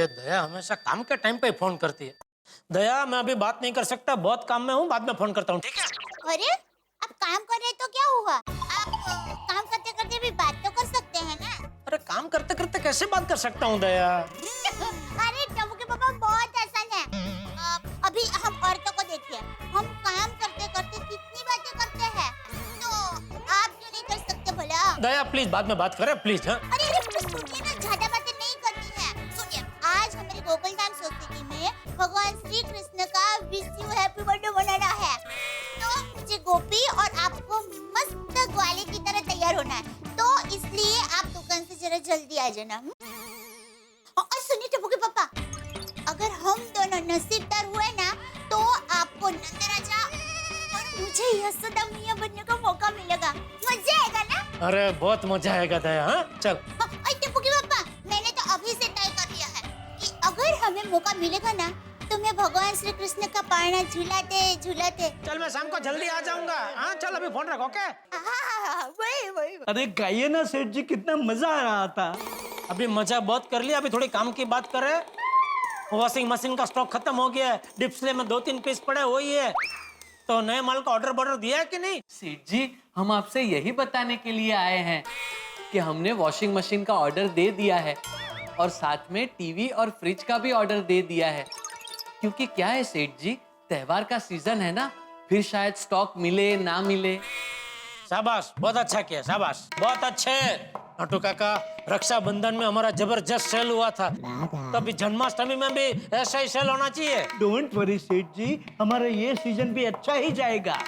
ये दया हमेशा काम के टाइम पे फोन करती है। दया मैं अभी बात नहीं कर सकता, बहुत काम में हूँ, बाद में फोन करता हूँ, ठीक है? अरे आप काम कर रहे तो क्या हुआ, आप काम करते करते भी बात तो कर सकते हैं ना। अरे काम करते करते कैसे बात कर सकता हूँ दया? अरे टबू के पापा बहुत आसान है। अभी हम औरतों को देखिए, हम काम करते करते कितनी बातें करते हैं, तो आप क्यों नहीं कर सकते भला? दया प्लीज बाद में बात करें प्लीज। हाँ अरे सुनिए ना, ज्यादा बातें नहीं करनी है। सुनिए, आज हमारे गोकुलधाम सोसाइटी में भगवान श्री कृष्ण का विश यू हैप्पी बर्थडे मनाना है, तो मुझे गोपी और आपको मस्त ग्वाले की तरह तैयार होना है, तो इसलिए आप दुकान से जरा जल्दी आ जाना। और सुनिए टप्पू के पापा, अगर हम दोनों नसीबदार हुए ना, तो आपको नंदराजा और मुझे यशोदा मैया बनने का मौका मिलेगा। मजा आएगा ना? अरे बहुत मजा आएगा दया। हाँ चल। टप्पू के पापा, मैंने तो अभी से तय कर लिया है कि अगर हमें मौका मिलेगा ना, तो मैं भगवान श्री कृष्ण का पाळना झूलाते झूलाते। चल मैं शाम को जल्दी आ जाऊंगा। हाँ चल अभी फोन रखो। ओके वही। अरे गाइए ना सेठ जी, कितना मजा आ रहा था। अभी मजा बहुत कर लिया, अभी थोड़ी काम की बात करें। वॉशिंग मशीन का स्टॉक खत्म हो गया है, डिस्प्ले में 2-3 पीस पड़े वही है, तो नए माल का ऑर्डर दिया है कि नहीं? सेठ जी, हम आपसे यही बताने के लिए आए हैं कि हमने वॉशिंग मशीन का ऑर्डर दे दिया है और साथ में टीवी और फ्रिज का भी ऑर्डर दे दिया है, क्योंकि क्या है सेठ जी, त्योहार का सीजन है ना, फिर शायद स्टॉक मिले ना मिले। शाबाश, बहुत अच्छा किया, शाबाश, बहुत अच्छे। नटू काका, रक्षाबंधन में हमारा जबरदस्त सेल हुआ था, तो अभी जन्माष्टमी में भी ऐसा ही सेल होना चाहिए। डोंट वरी सेठ जी, हमारा ये सीजन भी अच्छा ही जाएगा।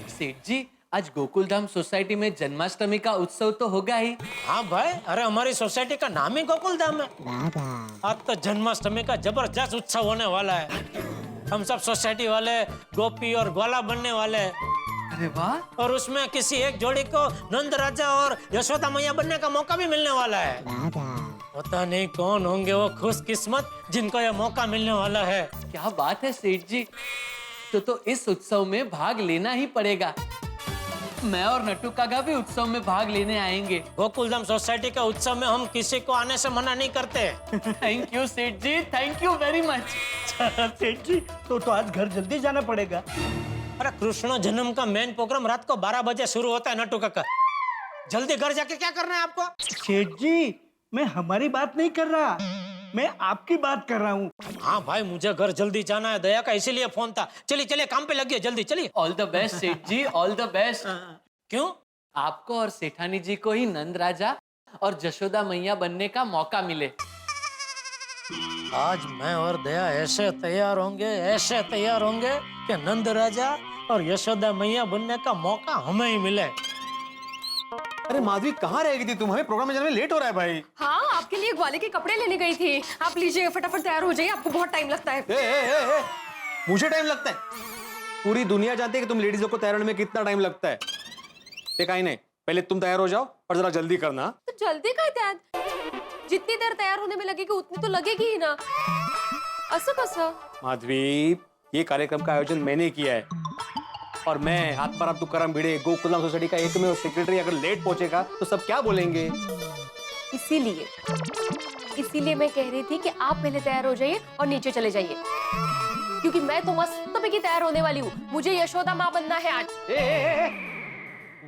सेठ जी, आज गोकुलधाम सोसाइटी में जन्माष्टमी का उत्सव तो होगा ही। हाँ भाई, अरे हमारी सोसाइटी का नाम ही गोकुलधाम है। आज तो जन्माष्टमी का जबरदस्त उत्सव होने वाला है। हम सब सोसाइटी वाले गोपी और ग्वाला बनने वाले हैं। अरे वाह! और उसमें किसी एक जोड़ी को नंद राजा और यशोदा मैया बनने का मौका भी मिलने वाला है। पता नहीं कौन होंगे वो खुशकिस्मत जिनको ये मौका मिलने वाला है। क्या बात है सेठ जी, तो इस उत्सव में भाग लेना ही पड़ेगा। मैं और नट्टू काका भी उत्सव में भाग लेने आएंगे। गोकुलधाम सोसाइटी के उत्सव में हम किसी को आने से मना नहीं करते। थैंक यू सेठ जी, थैंक यू वेरी मच। सेठ जी, तो आज घर जल्दी जाना पड़ेगा। अरे कृष्ण जन्म का मेन प्रोग्राम रात को 12 बजे शुरू होता है नट्टू काका। जल्दी घर जाके क्या करना है आपको? सेठ जी, मैं हमारी बात नहीं कर रहा, मैं आपकी बात कर रहा हूँ। हाँ भाई, मुझे घर जल्दी जाना है, दया का इसीलिए फोन था। चलिए चलिए, काम पे लगिए, जल्दी चलिए। ऑल द बेस्ट सेठ जी, ऑल द बेस्ट। क्यों? आपको और सेठानी जी को ही नंद राजा और जशोदा मैया बनने का मौका मिले। आज मैं और दया ऐसे तैयार होंगे कि नंद राजा और यशोदा मैया बनने का मौका हमें ही मिले। अरे माधवी, कहाँ रह गई थी तुम? हमें प्रोग्राम में जाने में लेट हो रहा है भाई। हाँ, आपके लिए ग्वाले के कपड़े लेने गई थी। आप लीजिए, फटाफट तैयार हो जाइए, आपको बहुत टाइम लगता है। ए, मुझे टाइम लगता है? पूरी दुनिया जानती है कि तुम लेडीजों को तैयार होने में कितना टाइम लगता है। कहीं नहीं, पहले तुम तैयार हो जाओ और जरा जल्दी करना। तो जल्दी का तैयार, जितनी देर तैयार होने में लगेगी उतनी तो लगेगी ही ना। असं कसं? माधवी, ये कार्यक्रम का आयोजन मैंने किया है और मैं आत्माराम तुकाराम भिड़े, गोकुलधाम सोसाइटी का एकमेव सेक्रेटरी अगर लेट पहुंचेगा तो सब क्या बोलेंगे? इसीलिए मैं कह रही थी कि आप पहले तैयार हो जाइए और नीचे चले जाइए, क्योंकि मैं तो मस्त पैकी तैयार होने वाली हूँ। मुझे यशोदा माँ बनना है आज।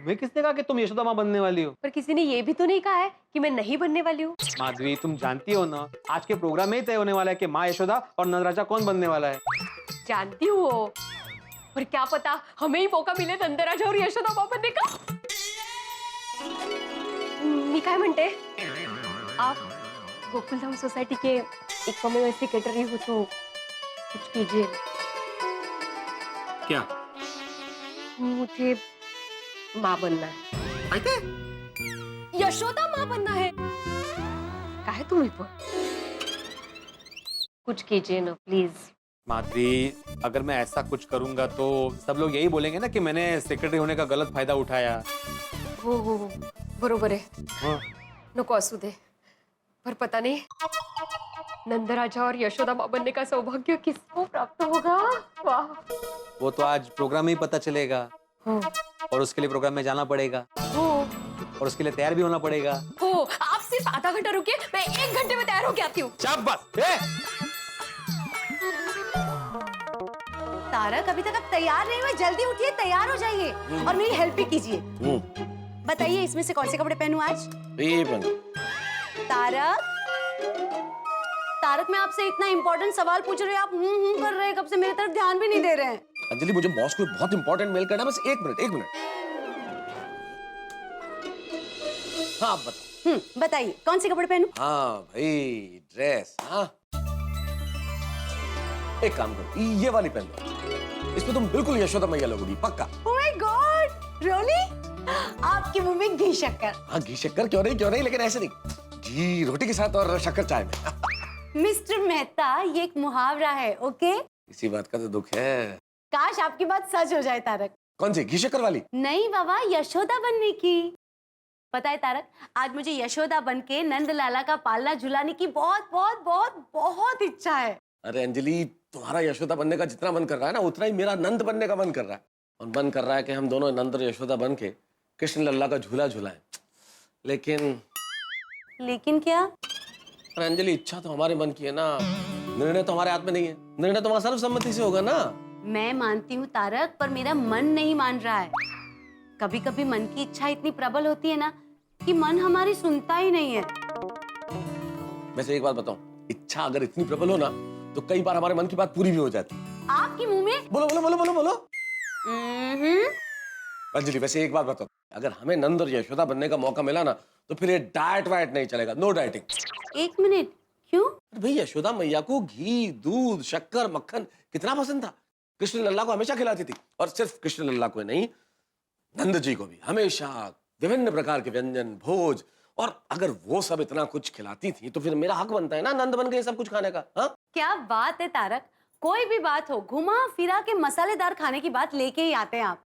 मैं किसने कहा कि तुम यशोदा माँ बनने वाली हो? पर किसी ने ये भी तो नहीं कहा है कि मैं नहीं बनने वाली हूँ। माधवी, तुम जानती हो ना, आज के प्रोग्राम में ही तय होने वाला है कि माँ यशोदा और नंदराजा कौन बनने वाला है। जानती हूँ वो, पर क्या पता हमें ही मौका मिले नंदराजा और यशोदा माँ बनने का। मी काय म्हणते, आप गोकुलधाम सोसाइटी के एकमेव सेक्रेटरी हो तो कुछ कीजिए। क्या? मुझे माँ बनना है। यशोदा माँ बनना है। काहे तुम्ही पण कुछ कीजिए ना प्लीज। माधवी, अगर मैं ऐसा कुछ करूंगा तो सब लोग यही बोलेंगे ना कि मैंने सेक्रेटरी होने का गलत फायदा उठाया। हो बरोबर है। हाँ। नको असू दे, पर पता नहीं नंदराजा और यशोदा माँ बनने का सौभाग्य किसको प्राप्त होगा। वाह। वो तो आज प्रोग्राम में ही पता चलेगा और उसके लिए प्रोग्राम में जाना पड़ेगा और उसके लिए तैयार भी होना पड़ेगा। हो, आप सिर्फ सिर्फ आधा घंटा रुकिए, मैं 1 घंटे में तैयार होके आती हूँ। शाबाश। तारक, अभी तक आप तैयार नहीं हुए, जल्दी उठिए, तैयार हो जाइए और मेरी हेल्प भी कीजिए। बताइए इसमें से कौन से कपड़े पहनूं आज? तारक, तारक, मैं आपसे इतना इंपॉर्टेंट सवाल पूछ रही हूँ, आप कर रहे हैं, कब से मेरी तरफ ध्यान भी नहीं दे रहे हैं। अंजलि, मुझे बॉस को बहुत इंपॉर्टेंट मेल करना, बस 1 मिनट। हाँ, आप बताओ। बताइए कौन से कपड़े पहनूं? हाँ भाई, ड्रेस। हाँ, एक काम करो, ये वाली पहन लो, इसमें तुम बिल्कुल यशोदा मैया लगोगी, पक्का। Oh my God, really? आपके मुंह में घी शक्कर। हाँ, घी शक्कर क्यों नहीं, लेकिन ऐसे नहीं, घी रोटी के साथ और शक्कर चाय में। मिस्टर मेहता, ये एक मुहावरा है, ओके? इसी बात का तो दुख है। काश आपकी बात सच हो जाए तारक। कौन सी, घी शक्कर वाली? नहीं बाबा, यशोदा बनने की। पता है तारक, आज मुझे यशोदा बनके नंद लाला का पालना झुलाने की बहुत बहुत बहुत बहुत इच्छा है। अरे अंजलि, तुम्हारा यशोदा बनने का जितना मन कर रहा है ना, उतना ही मेरा नंद बनने का मन कर रहा है। और मन कर रहा है कि हम दोनों नंद और यशोदा बन के कृष्ण लल्ला का झूला झुलाएं। लेकिन क्या? अरे अंजलि, इच्छा तो हमारे मन की है ना, निर्णय तो हमारे हाथ में नहीं है। निर्णय तो हमारा सर्वसम्मति से होगा ना। मैं मानती हूँ तारक, पर मेरा मन नहीं मान रहा है। कभी कभी मन की इच्छा इतनी प्रबल होती है ना कि मन हमारी सुनता ही नहीं है। वैसे एक बात बताऊं, इच्छा अगर इतनी प्रबल हो ना तो कई बार हमारे मन की बात पूरी भी हो जाती है। आपके मुंह में? बोलो बोलो बोलो बोलो बोलो। अंजलि, वैसे एक बात बताओ, अगर हमें नंद और यशोदा बनने का मौका मिला ना तो फिर ये डाइट वाइट नहीं चलेगा, नो डाइटिंग। 1 मिनट, क्यों? भाई, यशोदा मैया को घी, दूध, शक्कर, मक्खन कितना पसंद था। कृष्ण लल्ला को हमेशा खिलाती थी, और सिर्फ कृष्ण लल्ला को नहीं, नंद जी को भी हमेशा विभिन्न प्रकार के व्यंजन, भोज। और अगर वो सब इतना कुछ खिलाती थी तो फिर मेरा हक बनता है ना नंद बन के सब कुछ खाने का। हाँ, क्या बात है तारक, कोई भी बात हो, घुमा फिरा के मसालेदार खाने की बात लेके ही आते हैं आप।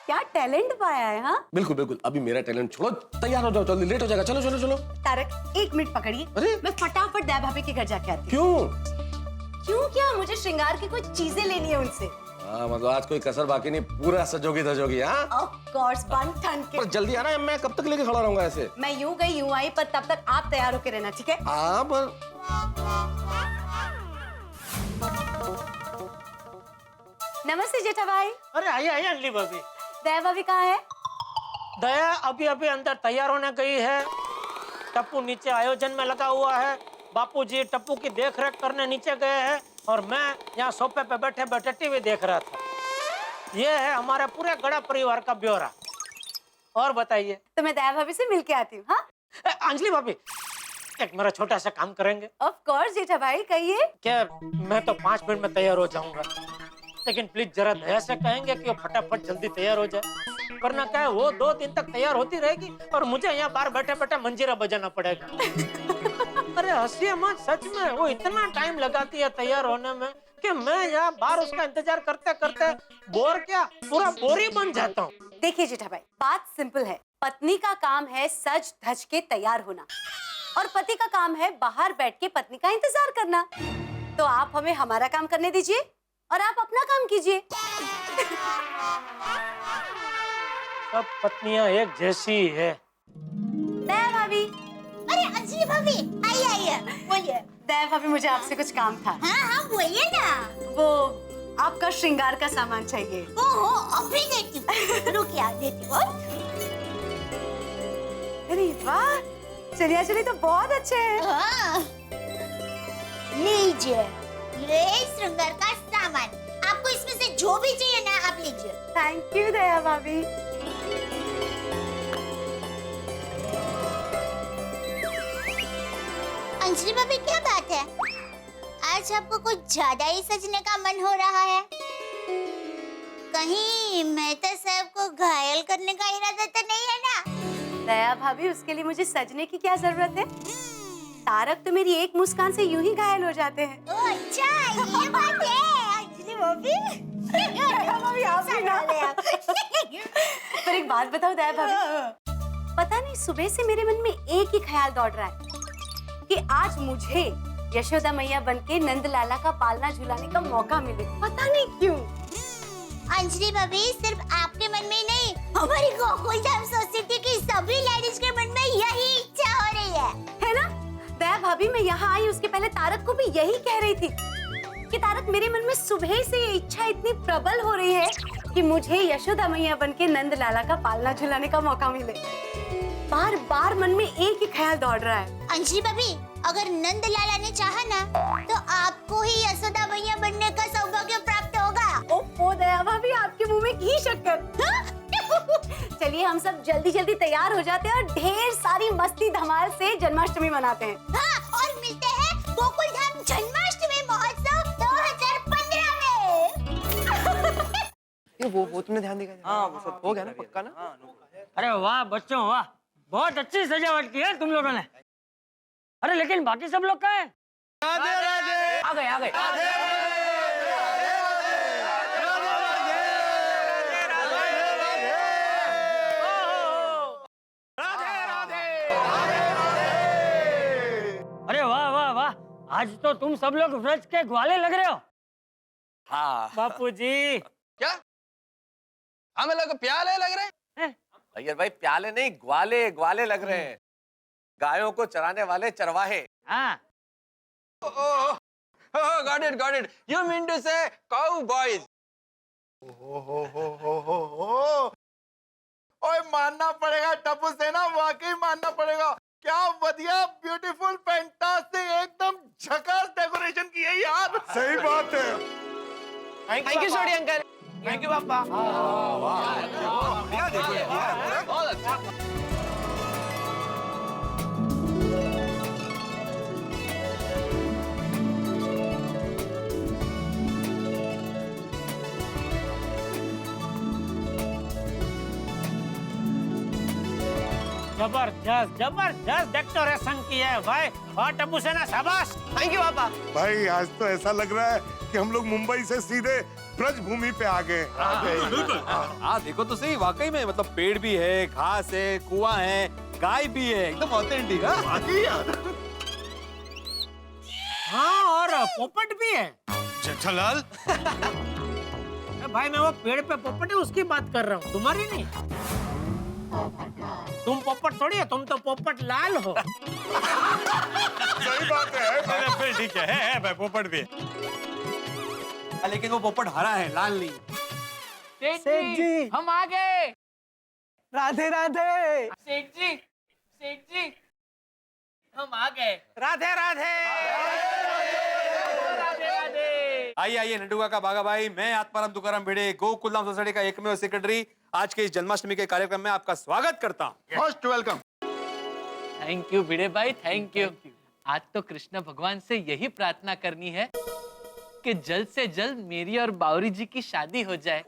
क्या टैलेंट पाया है। हाँ, बिल्कुल बिल्कुल। अभी मेरा टैलेंट छोड़ो, तैयार हो जाओ, जल्दी लेट हो जाएगा। चलो चलो चलो। तारक 1 मिनट पकड़िए, अरे, मैं फटाफट दया भाभी के घर जाके आती हूँ। क्यों? क्यों क्या? मुझे श्रृंगार की कुछ चीजें लेनी है उनसे। हाँ, मतलब आज कोई कसर बाकी नहीं, पूरा सजोगी धजोगी। हाँ, ऑफ कोर्स, बन ठन के। पर जल्दी आना, मैं कब तक लेके खड़ा रहूंगा ऐसे? मैं यूं गई यूं आई, पर तब तक आप तैयार होके रहना, ठीक है? हाँ, पर नमस्ते जेठा भाई। अरे आइए आइए अंजलि भाभी। दया भाभी कहाँ है? दया अभी अभी अंदर तैयार होने गई है। टप्पू नीचे आयोजन में लगा हुआ है। बापूजी टप्पू की देखरेख करने नीचे गए हैं और मैं यहाँ सोफे पे बैठे बैठे टीवी देख रहा था। ये है हमारे पूरे गड़ा परिवार का ब्यौरा। और बताइए। तो मैं दया भाभी से मिलके आती हूँ। हाँ अंजलि भाभी, एक मेरा छोटा सा काम करेंगे? ऑफ कोर्स जेठा भाई, कहिए। क्या मैं तो 5 मिनट में तैयार हो जाऊंगा, लेकिन प्लीज जरा दया से कहेंगे कि वो फटाफट जल्दी तैयार हो जाए। वरना क्या है, वो 2 दिन तक तैयार होती रहेगी और मुझे यहाँ बाहर बैठे बैठे मंजीरा बजाना पड़ेगा। अरे हंसिए मत, सच में वो इतना टाइम लगाती है तैयार होने में कि मैं यहाँ बाहर उसका इंतजार करते करते बोर क्या पूरा बोरी बन जाता हूँ। देखिए जेठा भाई, बात सिंपल है। पत्नी का काम है सज धज के तैयार होना और पति का काम है बाहर बैठ के पत्नी का इंतजार करना। तो आप हमें हमारा काम करने दीजिए और आप अपना काम कीजिए। सब पत्नियां एक जैसी है। दया भाभी। अरे अंजलि भाभी, आइए आइए, बोलिए। दया भाभी, मुझे आपसे कुछ काम था। हाँ हाँ बोलिए ना। वो आपका श्रृंगार का सामान चाहिए। ओहो, अभी देती हूँ। रुकिए, देती हूँ। अरे वाह, चलिए चलिए, तो बहुत अच्छे हैं। हाँ। लीजिए, ये श्रृंगार का सामान। आपको इसमें से जो भी चाहिए ना, आप लीजिए। थैंक यू दया भाभी। अंजलि भाभी, क्या बात है? आज आपको कुछ ज्यादा ही सजने का मन हो रहा है। कहीं मेहता साहब को घायल करने का इरादा तो नहीं है ना? दया भाभी, उसके लिए मुझे सजने की क्या जरूरत है? तारक तो मेरी एक मुस्कान से यूं ही घायल हो जाते हैं। ओह अच्छा, ये बात है। अंजलि भाभी, भाभी आप भी ना। पर एक बात बताओ दया भाभी, पता नहीं सुबह से मेरे मन में एक ही ख्याल दौड़ रहा है कि आज मुझे यशोदा मैया बनके नंद लाला का पालना झुलाने का मौका मिले। पता नहीं क्यों। अंजलि भाभी, सिर्फ आपके मन में ही नहीं, हमारी गोकुलधाम सोसाइटी की सभी लेडीज के मन में यही इच्छा हो रही है ना? दया भाभी, मैं यहाँ आई उसके पहले तारक को भी यही कह रही थी कि तारक, मेरे मन में सुबह से ये इच्छा इतनी प्रबल हो रही है कि मुझे यशोदा मैया बनके नंद लाला का पालना झुलाने का मौका मिले। बार बार मन में एक ही ख्याल दौड़ रहा है। अंजलि भाभी, अगर नंद लाला ने चाहा ना तो आपको ही यशोदा मैया बनने का सौभाग्य प्राप्त होगा। ओ दया भाभी, आपके मुंह में घी शक्कर। चलिए हम सब जल्दी जल्दी तैयार हो जाते हैं और ढेर सारी मस्ती धमाल से जन्माष्टमी मनाते हैं। हाँ, और मिलते हैं गोकुल धाम जन्माष्टमी महोत्सव 2015 में। ये वो तुमने ध्यान देगा? हाँ, वो सब हो गया ना, पक्का ना? अरे वाह बच्चों वाह, बहुत अच्छी सजावट की है तुम लोगों ने। अरे लेकिन बाकी सब लोग कहाँ हैं? राधे राधे। आ गए आ गए। अरे वाह वाह वाह, आज तो तुम सब लोग व्रज के ग्वाले लग रहे हो। हाँ बापूजी। क्या हमें लोग प्याले लग रहे हैं? अय्यर भाई, प्याले नहीं, ग्वाले ग्वाले लग रहे हैं। गायों को चराने वाले चरवाहे। हाँ got it, you mean to say cowboys. ओए, मानना पड़ेगा टप्पू सेना, वाकई मानना पड़ेगा। क्या बढ़िया, ब्यूटीफुल, फैंटास्टिक, एकदम झकास डेकोरेशन की है यार। सही बात है। थैंक यू छोटी अंकल। थैंक यू पापा। बहुत अच्छा। जबरदस्त जबरदस्त डेकोरेशन की है भाई। और टप्पू सेना शाबाश। थैंक यू पापा। भाई आज तो ऐसा लग रहा है कि हम लोग मुंबई से सीधे ब्रज भूमि पे आ गए। हाँ देखो तो सही, वाकई में मतलब पेड़ भी है, घास है, कुआं है, गाय भी है, एकदम ऑथेंटिक। हाँ, और पोपट भी है। जेठालाल, भाई मैं वो पेड़ पे पोपट है उसकी बात कर रहा हूँ, तुम्हारी नहीं। तुम पोपट थोड़ी है, तुम तो पोपट लाल हो। सही बात है। फिर ठीक है भाई, पोपट भी है, लेकिन वो पोपट हरा है, लाल नहीं। सेठ जी, हम आ गए। राधे राधे। सेठ जी, हम आ गए। राधे राधे। आइए आइए नडुगा का बागा भाई, मैं आत्माराम तुकाराम भिड़े, गोकुल धाम सोसाइटी का एकमेव सेक्रेटरी, आज के इस जन्माष्टमी के कार्यक्रम में आपका स्वागत करता हूँ। Most welcome. थैंक यू भिड़े भाई, थैंक यू। आज तो कृष्ण भगवान से यही प्रार्थना करनी है कि जल्द से जल्द मेरी और बावरी जी की शादी हो जाए।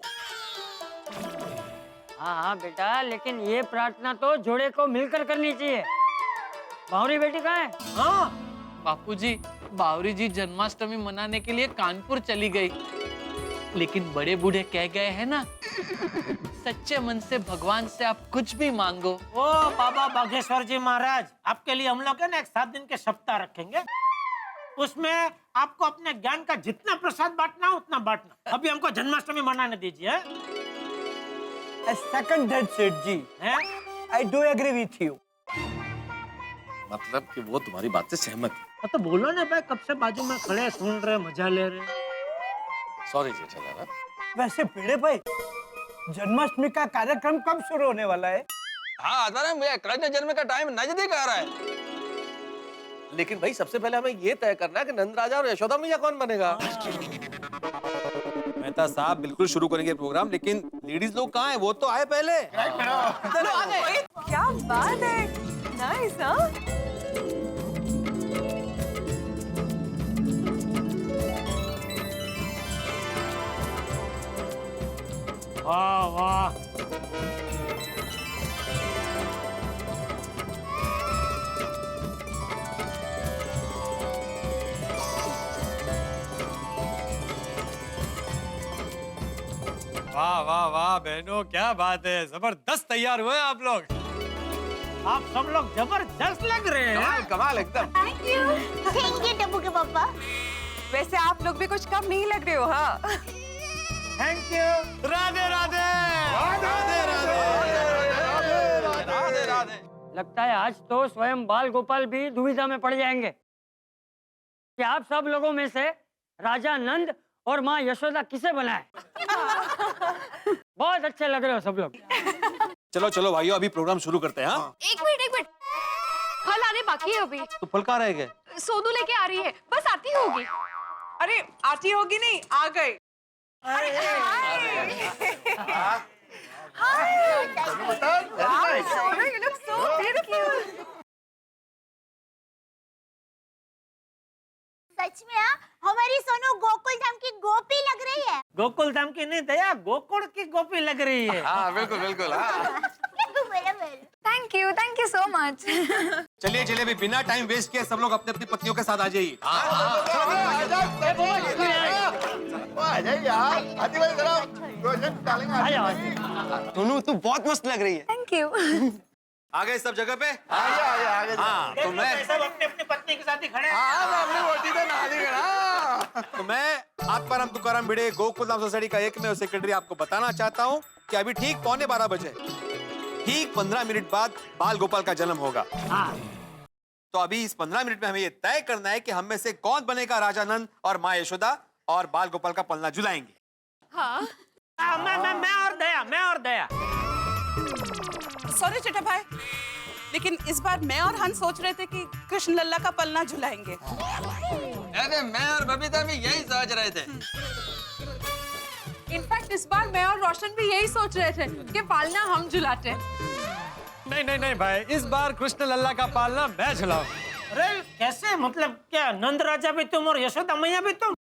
हाँ बेटा, लेकिन ये प्रार्थना तो जोड़े को मिलकर करनी चाहिए। बावरी बेटी कहाँ है? हाँ बापूजी, बावरी जी जन्माष्टमी मनाने के लिए कानपुर चली गई, लेकिन बड़े बूढ़े कह गए हैं ना, सच्चे मन से भगवान से आप कुछ भी मांगो। ओ बाबा बागेश्वर जी महाराज, आपके लिए हम लोग है ना एक 7 दिन के सप्ताह रखेंगे। उसमें आपको अपने ज्ञान का जितना प्रसाद बांटना हो उतना बांटना। अभी हमको जन्माष्टमी मनाने दीजिए। Second that Seth ji, I do agree with you. मतलब कि वो तुम्हारी बात से सहमत है। तो बोलो ना भाई, कब से बाजू में खड़े सुन रहे, मजा ले रहे। सॉरी जेठालाल। वैसे भिड़े भाई, जन्माष्टमी का कार्यक्रम कब शुरू होने वाला है? हाँ आत्माराम, कृष्ण जन्म का टाइम नजदीक आ रहा है। लेकिन भाई सबसे पहले हमें ये तय करना है कि नंद राजा और यशोदा मैया कौन बनेगा। मेहता साहब बिल्कुल शुरू करेंगे प्रोग्राम, लेकिन लेडीज लोग कहाँ हैं? वो तो आए पहले। क्या बात है, नाइस। वाह वाह। वाह वाह वाह बहनों, क्या बात है, जबरदस्त तैयार हुए आप लोग। आप सब लोग जबरदस्त लग रहे हैं। कमाल एकदम। थैंक यू टप्पू के पापा। वैसे आप लोग भी कुछ कम नहीं लग रहे हो। हाँ, थैंक यू। राधे राधे। राधे राधे। लगता है आज तो स्वयं बाल गोपाल भी दुविधा में पड़ जाएंगे कि आप सब लोगों में से राजा नंद और माँ यशोदा किसे बनाए। बहुत अच्छे लग रहे हो सब लोग। चलो चलो भाइयों, अभी प्रोग्राम शुरू करते हैं। हाँ, एक मिनट फल आने बाकी है अभी। तो फल कहाँ रह गए? सोनू लेके आ रही है, बस आती होगी। अरे आती होगी नहीं, आ गए। सच में हमारी सोनू गोकुल धाम की गोपी लग रही है। गोकुल धाम की नहीं दया, गोकुल की गोपी लग रही है। हाँ बिल्कुल बिल्कुल। हाँ थैंक यू सो मच। चलिए चलिए, अभी बिना टाइम वेस्ट किए सब लोग अपने अपनी पत्नियों के साथ आ जाइए। आ जाइए यार, आदि भाई जरा रोशन डालेंगे। सोनू तू बहुत मस्त लग रही है। Thank you. आ गए सब जगह पे? आगे हाँ, तो मैं सब अपनी अपनी पत्नी के साथ ही खड़े हैं। अपनी रोटी तो ना दी ना। तो मैं आत्माराम तुकाराम भिड़े गोकुलधाम सोसाइटी का एक में सेक्रेटरी आपको बताना चाहता हूँ कि अभी ठीक 11:15 बजे, ठीक 15 मिनट बाद बाल गोपाल का जन्म होगा। तो अभी इस 15 मिनट में हमें ये तय करना है कि हम में से कौन बनेगा राजा नंद और माँ यशोदा और बाल गोपाल का पलना झुलाएंगे। हाँ मैं और दया। सॉरी चिट्टा भाई, लेकिन इस बार मैं और हंस सोच रहे थे कि कृष्ण लल्ला का पलना झुलाएंगे। अरे मैं और बबीता भी यही सोच रहे थे। इनफैक्ट इस बार मैं और रोशन भी यही सोच रहे थे कि पालना हम झुलाते। नहीं भाई, इस बार कृष्ण लल्ला का पालना मैं झुलाऊं। अरे कैसे, मतलब क्या नंद राजा भी तुम और यशोदा मैया भी तुम?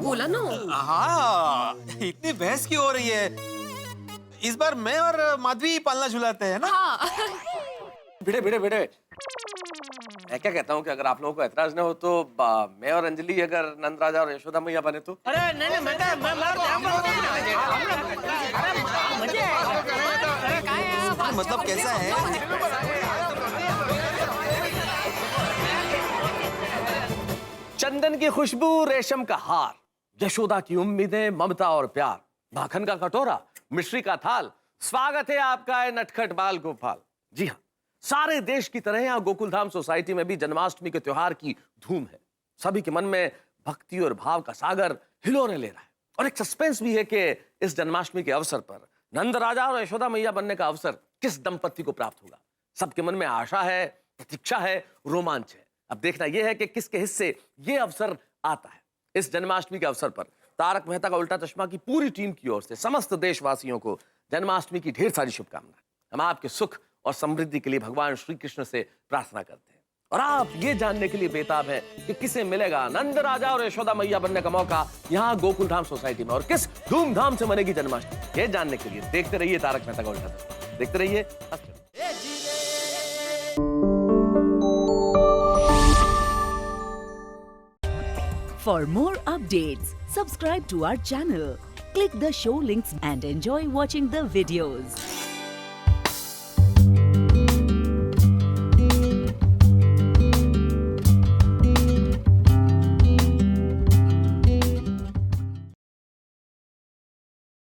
बोला ना। हाँ, इतनी बहस क्यों हो रही है? इस बार मैं और माधवी पालना झुलाते हैं ना? हाँ। भिड़े मैं क्या कहता हूँ कि अगर आप लोगों को ऐतराज न हो तो मैं और अंजलि अगर नंद राजा और यशोदा मैया बने तो? अरे नहीं मतलब कैसा है? चंदन की खुशबू, रेशम का हार, यशोदा की उम्मीदें, ममता और प्यार, माखन का कटोरा, मिश्री का थाल, स्वागत है आपका नटखट बाल गोपाल। जी हाँ, सारे देश की तरह यहाँ गोकुलधाम सोसाइटी में भी जन्माष्टमी के त्योहार की धूम है। सभी के मन में भक्ति और भाव का सागर हिलोरे ले रहा है और एक सस्पेंस भी है कि इस जन्माष्टमी के अवसर पर नंद राजा और यशोदा मैया बनने का अवसर किस दंपत्ति को प्राप्त होगा। सबके मन में आशा है, प्रतीक्षा है, रोमांच है। अब देखना यह है कि किसके हिस्से ये अवसर आता है। इस जन्माष्टमी के अवसर पर तारक मेहता का उल्टा चश्मा की पूरी टीम की ओर से समस्त देशवासियों को जन्माष्टमी की ढेर सारी शुभकामनाएं। हम आपके सुख और समृद्धि के लिए भगवान श्री कृष्ण से प्रार्थना करते हैं और आप ये जानने के लिए बेताब हैं कि किसे मिलेगा नंद राजा और यशोदा मैया बनने का मौका यहाँ गोकुलधाम सोसाइटी में और किस धूमधाम से मनेगी जन्माष्टमी। ये जानने के लिए देखते रहिए तारक मेहता का उल्टा चश्मा, देखते रहिए। For more updates, subscribe to our channel, click the show links and enjoy watching the videos.